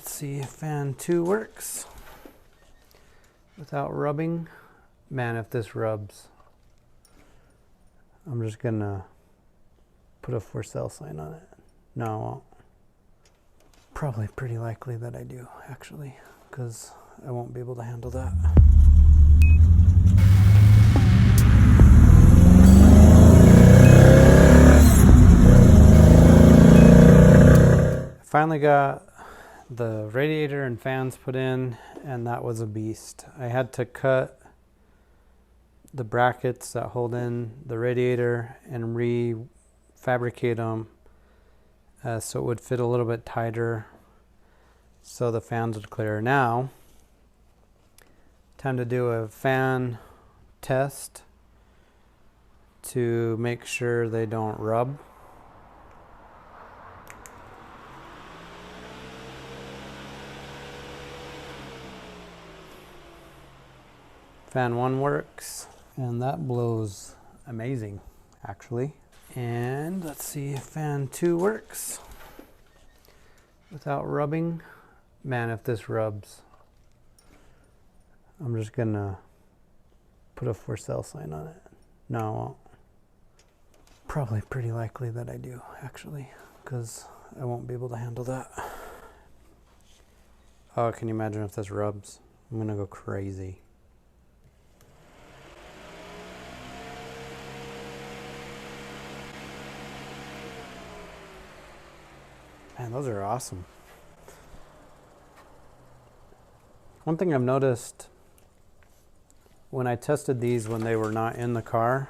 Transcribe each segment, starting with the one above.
let's see if fan 2 works without rubbing. Man, if this rubs, I'm just gonna put a for sale sign on it. No, I won't. Probably pretty likely that I do, actually, because I won't be able to handle that. Finally got the radiator and fans put in, and that was a beast. I had to cut the brackets that hold in the radiator and refabricate them so it would fit a little bit tighter so the fans would clear. Now, time to do a fan test to make sure they don't rub. Fan 1 works, and that blows amazing, actually. And let's see if fan 2 works without rubbing. Man, if this rubs, I'm just gonna put a for sale sign on it. No, I won't. Probably pretty likely that I do, actually, because I won't be able to handle that. Oh, can you imagine if this rubs? I'm gonna go crazy. Man, those are awesome. One thing I've noticed when I tested these when they were not in the car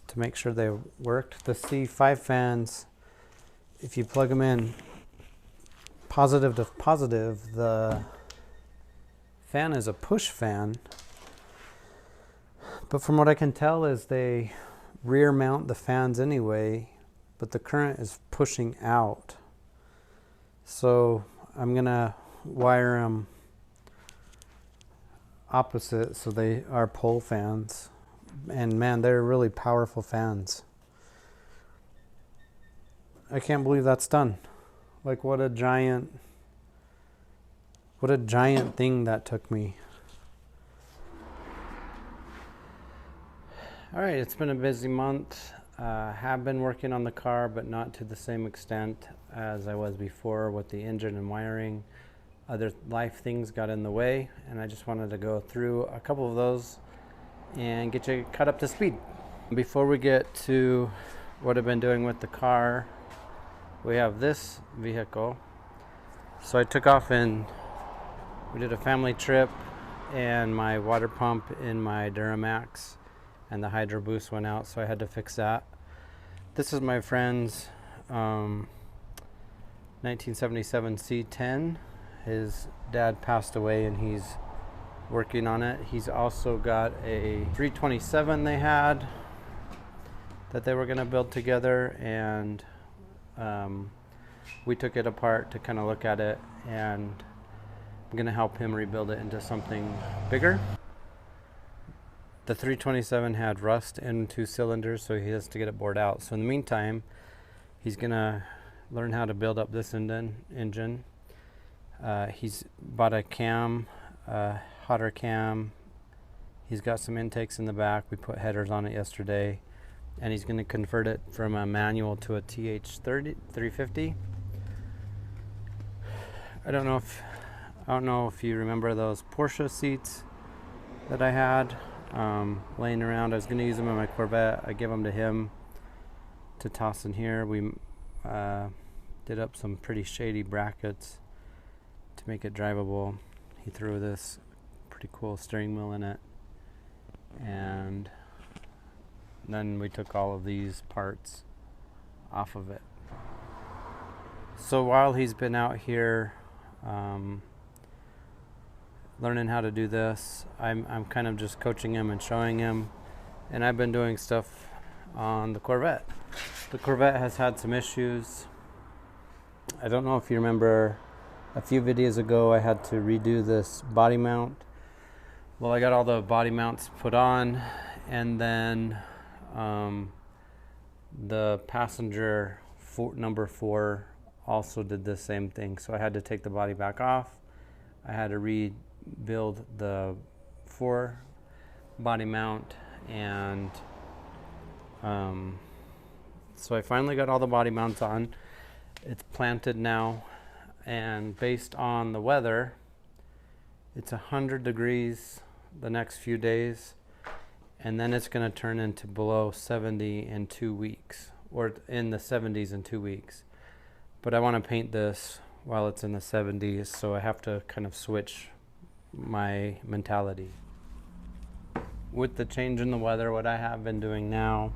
to make sure they worked, the C5 fans, if you plug them in positive to positive, the fan is a push fan. But from what I can tell is they rear mount the fans anyway, but the current is pushing out. So I'm gonna wire them opposite so they are pole fans. And man, they're really powerful fans. I can't believe that's done. Like what a giant thing that took me. All right, it's been a busy month. Have been working on the car, but not to the same extent as I was before with the engine and wiring. Other life things got in the way, and I just wanted to go through a couple of those and get you caught up to speed. Before we get to what I've been doing with the car, we have this vehicle. So I took off and we did a family trip, and my water pump in my Duramax and the Hydro Boost went out, so I had to fix that. This is my friend's 1977 C10. His dad passed away and he's working on it. He's also got a 327 they had that they were gonna build together, and we took it apart to kind of look at it, and I'm gonna help him rebuild it into something bigger. The 327 had rust in 2 cylinders, so he has to get it bored out. So in the meantime, he's gonna learn how to build up this engine. He's bought a cam, hotter cam. He's got some intakes in the back. We put headers on it yesterday, and he's gonna convert it from a manual to a TH350. I don't know if you remember those Porsche seats that I had laying around. I was going to use them in my Corvette. I gave them to him to toss in here. We did up some pretty shady brackets to make it drivable. He threw this pretty cool steering wheel in it, and then we took all of these parts off of it. So while he's been out here learning how to do this, I'm kind of just coaching him and showing him, and I've been doing stuff on the Corvette. The Corvette has had some issues. I don't know if you remember a few videos ago I had to redo this body mount. Well, I got all the body mounts put on, and then the passenger number 4 also did the same thing. So I had to take the body back off. I had to rebuild the fore body mount, and so I finally got all the body mounts on. It's planted now, and based on the weather, it's 100 degrees the next few days, and then it's going to turn into below 70 in 2 weeks, or in the 70s in 2 weeks. But I want to paint this while it's in the 70s, so I have to kind of switch my mentality. With the change in the weather, what I have been doing now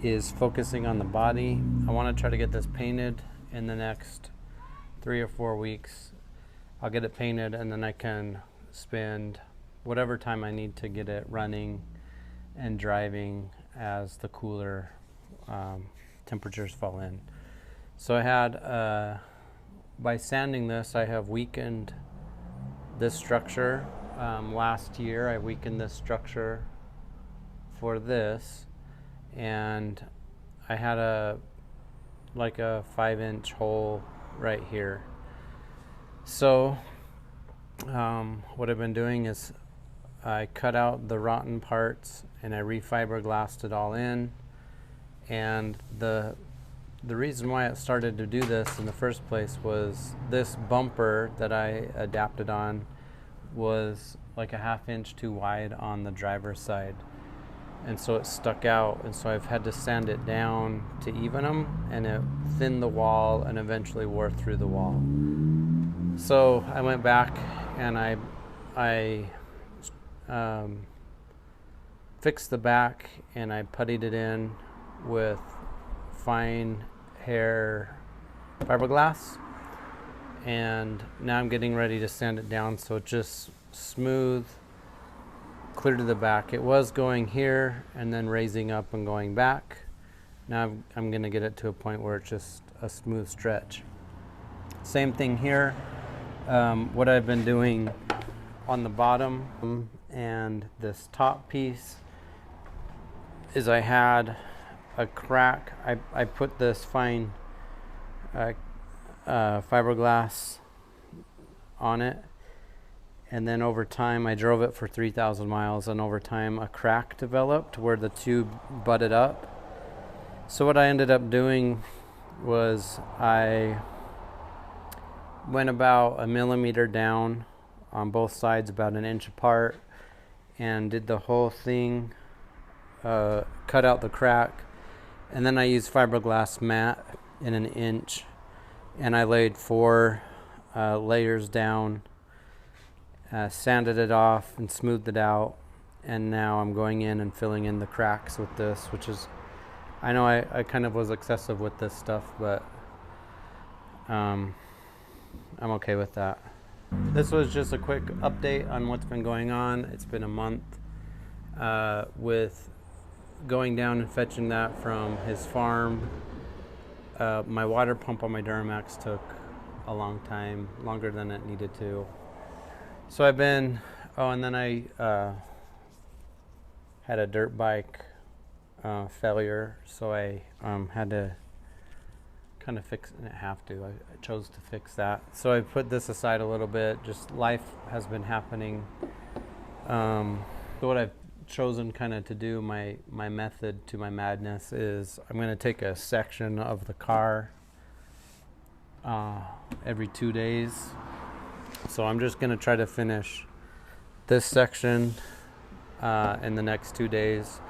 is focusing on the body. I want to try to get this painted in the next 3 or 4 weeks. I'll get it painted, and then I can spend whatever time I need to get it running and driving as the cooler temperatures fall in. So I had, by sanding this, I have weakened this structure. Last year I weakened this structure for this, and I had like a 5-inch hole right here. So what I've been doing is I cut out the rotten parts and I refiberglassed it all in. And the reason why it started to do this in the first place was this bumper that I adapted on was like a 1/2 inch too wide on the driver's side, and so it stuck out, and so I've had to sand it down to even them, and it thinned the wall and eventually wore through the wall. So I went back and I fixed the back, and I puttied it in with fine hair fiberglass, and now I'm getting ready to sand it down so it's just smooth, clear to the back. It was going here and then raising up and going back. Now I'm going to get it to a point where it's just a smooth stretch. Same thing here. What I've been doing on the bottom and this top piece is I had a crack. I put this fine fiberglass on it, and then over time I drove it for 3,000 miles, and over time a crack developed where the tube butted up. So what I ended up doing was I went about 1 millimeter down on both sides, about 1 inch apart, and did the whole thing, cut out the crack, and then I used fiberglass mat in 1 inch, and I laid 4 layers down, sanded it off and smoothed it out, and now I'm going in and filling in the cracks with this, which is, I know I kind of was excessive with this stuff, but I'm okay with that. This was just a quick update on what's been going on. It's been a month with going down and fetching that from his farm. My water pump on my Duramax took a long time, longer than it needed to. So I've been, and then I had a dirt bike failure, so I had to kind of fix, and I chose to fix that. So I put this aside a little bit, just life has been happening. So what I've chosen kind of to do, my method to my madness, is I'm going to take a section of the car every 2 days. So I'm just going to try to finish this section in the next 2 days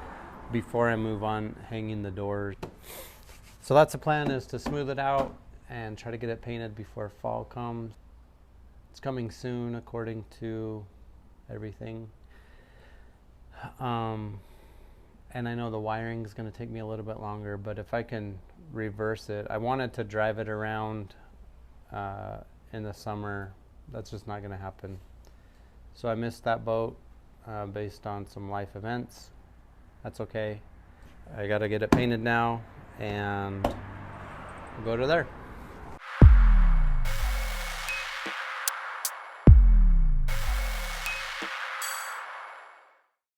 before I move on hanging the doors. So that's the plan, is to smooth it out and try to get it painted before fall comes. It's coming soon according to everything. And I know the wiring is going to take me a little bit longer, but if I can reverse it, I wanted to drive it around in the summer. That's just not going to happen. So I missed that boat based on some life events. That's okay. I got to get it painted now, and we'll go to there.